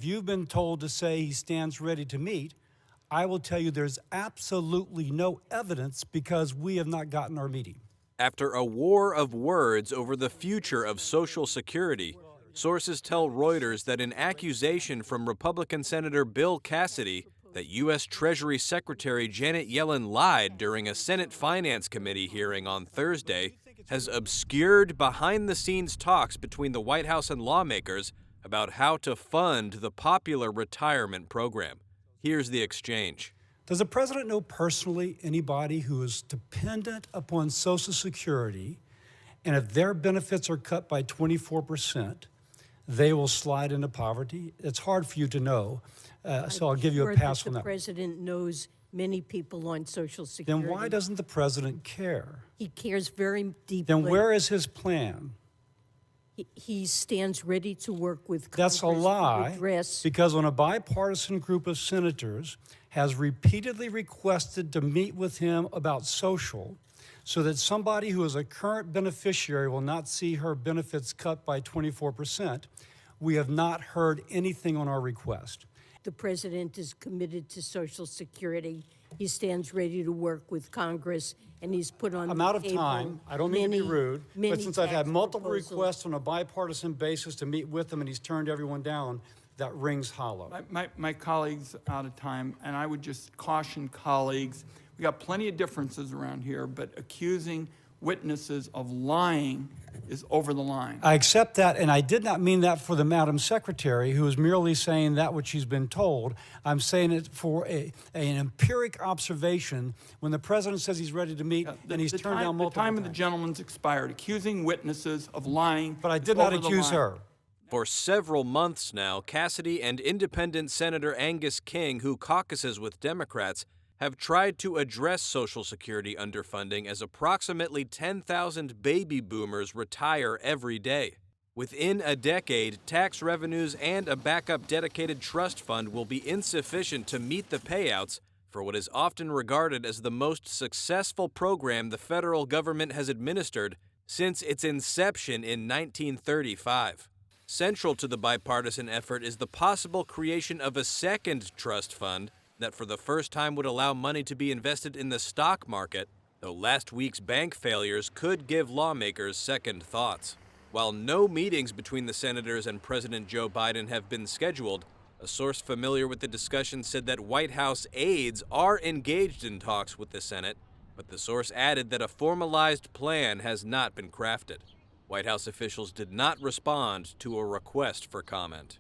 If you've been told to say he stands ready to meet, I will tell you there's absolutely no evidence because we have not gotten our meeting. After a war of words over the future of Social Security, sources tell Reuters that an accusation from Republican Senator Bill Cassidy that U.S. Treasury Secretary Janet Yellen lied during a Senate Finance Committee hearing on Thursday has obscured behind-the-scenes talks between the White House and lawmakers about how to fund the popular retirement program. Here's the exchange. Does the president know personally anybody who is dependent upon Social Security, and if their benefits are cut by 24%, they will slide into poverty? It's hard for you to know, so I'll give you a pass on that. The president knows many people on Social Security. Then why doesn't the president care? He cares very deeply. Then where is his plan? He stands ready to work with That's Congress a lie, to address. because when a bipartisan group of senators has repeatedly requested to meet with him about social, so that somebody who is a current beneficiary will not see her benefits cut by 24%, we have not heard anything on our request. The president is committed to Social Security. He stands ready to work with Congress, and he's put on I'm out of time. I don't mean to be rude, but since I've had multiple proposals. requests on a bipartisan basis to meet with him and he's turned everyone down, that rings hollow. My colleague's out of time, and I would just caution colleagues, we got plenty of differences around here, but accusing witnesses of lying is over the line. I accept that, and I did not mean that for the Madam Secretary, who is merely saying that which she's been told. I'm saying it for an empiric observation when the president says he's ready to meet and he's turned down multiple The time of times. the gentleman's expired. Accusing witnesses of lying. But I is did not over the accuse line. her. For several months now, Cassidy and independent Senator Angus King, who caucuses with Democrats, have tried to address Social Security underfunding as approximately 10,000 baby boomers retire every day. Within a decade, tax revenues and a backup dedicated trust fund will be insufficient to meet the payouts for what is often regarded as the most successful program the federal government has administered since its inception in 1935. Central to the bipartisan effort is the possible creation of a second trust fund that for the first time would allow money to be invested in the stock market, though last week's bank failures could give lawmakers second thoughts. While no meetings between the senators and President Joe Biden have been scheduled, a source familiar with the discussion said that White House aides are engaged in talks with the Senate, but the source added that a formalized plan has not been crafted. White House officials did not respond to a request for comment.